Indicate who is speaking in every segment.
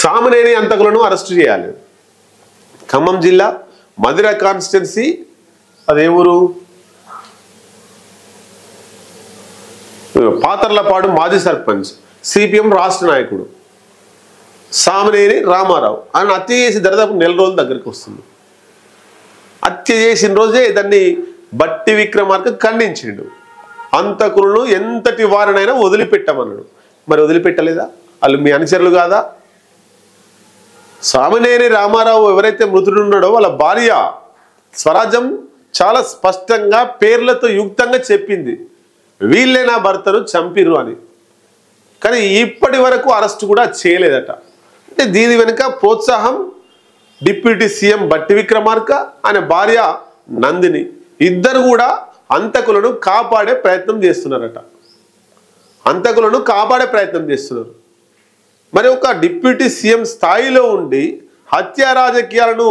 Speaker 1: Samaneni హంతకులను arrest చేయాలి. ఖమ్మం జిల్లా Madhira constituency, అదే ఊరు, పాతర్లపాడు మాజీ సర్పంచ్, సిపిఎం రాష్ట్ర నాయకుడు సామనేని రామారావు ఆయన హత్య చేసి దాదాపు నెల రోజుల దగ్గరికి వస్తుంది. హత్య చేసిన రోజే దాన్ని బట్టి విక్రమార్క ఖండించిండు. హంతకులను ఎంతటి వారినైనా వదిలిపెట్టమన్నాడు. మరి వదిలిపెట్టలేదా? వాళ్ళు మీ అనుచరులు కాదా? సామనేని రామారావు ఎవరైతే మృతుడున్నాడో వాళ్ళ భార్య స్వరాజ్యం చాలా స్పష్టంగా పేర్లతో యుక్తంగా చెప్పింది, వీళ్ళే నా భర్తను చంపిర్రు అని. కానీ ఇప్పటి వరకు అరెస్ట్ కూడా చేయలేదట. అంటే దీని వెనుక ప్రోత్సాహం డిప్యూటీ సీఎం బట్టి విక్రమార్క, ఆయన భార్య నందిని ఇద్దరు కూడా హంతకులను కాపాడే ప్రయత్నం చేస్తున్నారట. హంతకులను కాపాడే ప్రయత్నం చేస్తున్నారు. మరి ఒక డిప్యూటీ సీఎం స్థాయిలో ఉండి హత్యా రాజకీయాలను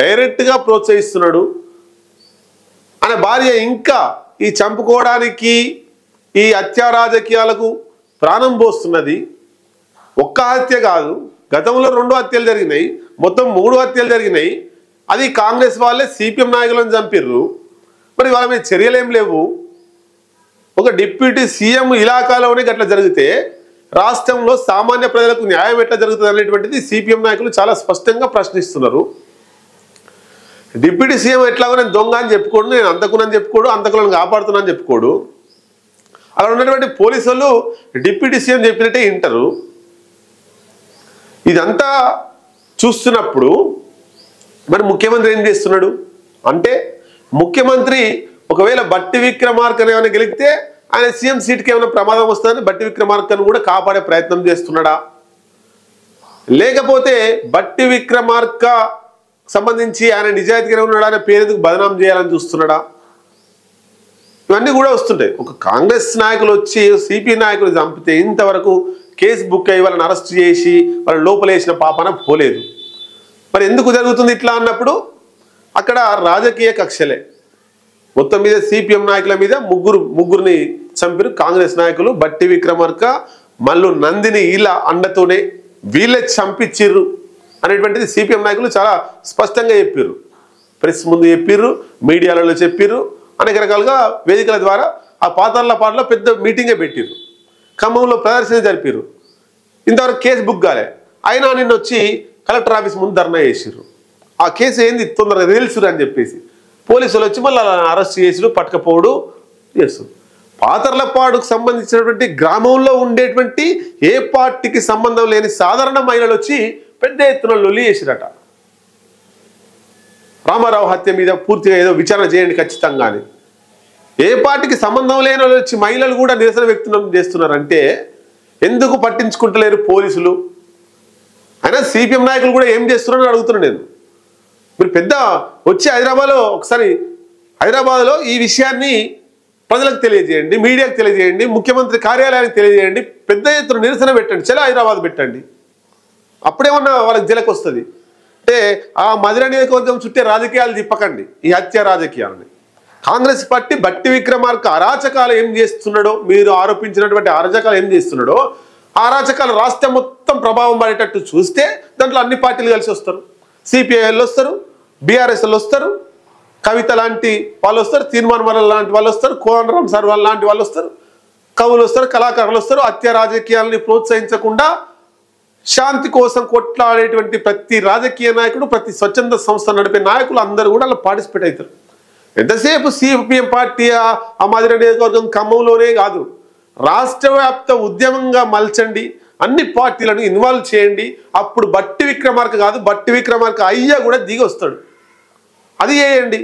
Speaker 1: డైరెక్ట్గా ప్రోత్సహిస్తున్నాడు. ఆయన భార్య ఇంకా ఈ చంపుకోవడానికి, ఈ హత్యా రాజకీయాలకు ప్రాణం పోస్తున్నది. ఒక్క హత్య కాదు, గతంలో 2 హత్యలు జరిగినాయి, మొత్తం 3 హత్యలు జరిగినాయి. అది కాంగ్రెస్ వాళ్ళే సిపిఎం నాయకులను చంపిర్రు. మరి వాళ్ళ మీద చర్యలు ఏం లేవు. ఒక డిప్యూటీ సీఎం ఇలాకాలోనే గట్లా జరిగితే రాష్ట్రంలో సామాన్య ప్రజలకు న్యాయం ఎట్లా జరుగుతుంది అనేటువంటిది సిపిఎం నాయకులు చాలా స్పష్టంగా ప్రశ్నిస్తున్నారు. డిప్యూటీ సీఎం ఎట్లాగో నేను దొంగ అని చెప్పుకోడు, నేను అంతకునని చెప్పుకోడు, అంతకులను కాపాడుతున్నా అని చెప్పుకోడు. అలా ఉన్నటువంటి పోలీసులు డిప్యూటీ సీఎం చెప్పినట్టే వింటారు. ఇదంతా చూస్తున్నప్పుడు మరి ముఖ్యమంత్రి ఏం చేస్తున్నాడు అంటే, ముఖ్యమంత్రి ఒకవేళ బట్టి విక్రమార్కను ఏమైనా గెలిగితే ఆయన సీఎం సీట్కి ఏమైనా ప్రమాదం వస్తుందని బట్టి విక్రమార్కను కూడా కాపాడే ప్రయత్నం చేస్తున్నాడా, లేకపోతే బట్టి విక్రమార్క సంబంధించి ఆయన నిజాయితీగా ఉన్నాడా అనే పేరుకు బదనాం చేయాలని చూస్తున్నాడా? ఇవన్నీ కూడా వస్తుంటాయి. ఒక కాంగ్రెస్ నాయకులు వచ్చి సిపి నాయకులు చంపితే ఇంతవరకు కేసు బుక్ అయ్యి వాళ్ళని అరెస్ట్ చేసి వాళ్ళని లోపలేసిన పాపన పోలేదు. మరి ఎందుకు జరుగుతుంది ఇట్లా అన్నప్పుడు అక్కడ రాజకీయ కక్షలే. మొత్తం మీద సిపిఎం నాయకుల మీద ముగ్గురిని చంపారు కాంగ్రెస్ నాయకులు. బట్టి విక్రమార్క, మల్లు నందిని ఇలా అండతోనే వీళ్ళే చంపించిర్రు అనేటువంటిది సిపిఎం నాయకులు చాలా స్పష్టంగా చెప్పారు. ప్రెస్ ముందు చెప్పిర్రు, మీడియాలలో చెప్పిర్రు, అనేక రకాలుగా వేదికల ద్వారా ఆ పాతర్లపాడులో పెద్ద మీటింగే పెట్టిర్రు. ఖమ్మంలో ప్రదర్శన జరిపారు. ఇంతవరకు కేసు బుక్ కాలే, అయినా నిన్న వచ్చి కలెక్టర్ ఆఫీస్ ముందు ధర్నా చేసిర్రు. ఆ కేసు ఏంది తొందరగా తెలుసురు అని చెప్పేసి పోలీసులు వచ్చి మళ్ళీ అరెస్ట్ చేసుడు, పట్టుకపోవడు చేస్తారు. పాతర్లపాడుకు సంబంధించినటువంటి గ్రామంలో ఉండేటువంటి ఏ పార్టీకి సంబంధం లేని సాధారణ మహిళలు వచ్చి పెద్ద ఎత్తున లొల్లి చేసిరట. రామారావు హత్య మీద పూర్తిగా ఏదో విచారణ చేయండి ఖచ్చితంగా అని. ఏ పార్టీకి సంబంధం లేని వాళ్ళు వచ్చి మహిళలు కూడా నిరసన వ్యక్తం చేస్తున్నారంటే ఎందుకు పట్టించుకుంటలేరు పోలీసులు? అయినా సిపిఎం నాయకులు కూడా ఏం చేస్తున్నారని అడుగుతున్నాను నేను. మీరు పెద్ద వచ్చి హైదరాబాద్లో ఈ విషయాన్ని ప్రజలకు తెలియజేయండి, మీడియాకు తెలియజేయండి, ముఖ్యమంత్రి కార్యాలయానికి తెలియజేయండి, పెద్ద ఎత్తున నిరసన పెట్టండి, చాలా హైదరాబాద్ పెట్టండి. అప్పుడేమన్నా వాళ్ళకి జలకు వస్తుంది. అంటే ఆ మధిర నియోజకవర్గం చుట్టే రాజకీయాలు తిప్పకండి, ఈ హత్య రాజకీయాలని. కాంగ్రెస్ పార్టీ బట్టి విక్రమార్క అరాచకాలు ఏం చేస్తున్నాడో, మీరు ఆరోపించినటువంటి అరాచకాలు ఏం చేస్తున్నాడో, ఆ అరాచకాలు రాష్ట్రం మొత్తం ప్రభావం పడేటట్టు చూస్తే దాంట్లో అన్ని పార్టీలు కలిసి వస్తారు. సిపిఐలు వస్తారు, బీఆర్ఎస్లు వస్తారు, కవిత లాంటి వాళ్ళు వస్తారు, తీర్మాన్ మల్ల లాంటి వాళ్ళు వస్తారు, కోదండరాం సార్ వాళ్ళ లాంటి వాళ్ళు వస్తారు, కవులు వస్తారు, కళాకారులు వస్తారు. హత్య రాజకీయాలని ప్రోత్సహించకుండా శాంతి కోసం కొట్లాడేటువంటి ప్రతి రాజకీయ నాయకుడు, ప్రతి స్వచ్ఛంద సంస్థ నడిపే నాయకులు అందరూ కూడా అలా పార్టిసిపేట్ అవుతారు. ఎంతసేపు సిపిఎం పార్టీ ఆ మధిర నియోజకవర్గం ఖమ్మంలోనే కాదు, రాష్ట్ర వ్యాప్త ఉద్యమంగా మలచండి, అన్ని పార్టీలను ఇన్వాల్వ్ చేయండి. అప్పుడు బట్టి విక్రమార్క కాదు, బట్టి విక్రమార్క అయ్యా కూడా దిగి వస్తాడు. అది చేయండి.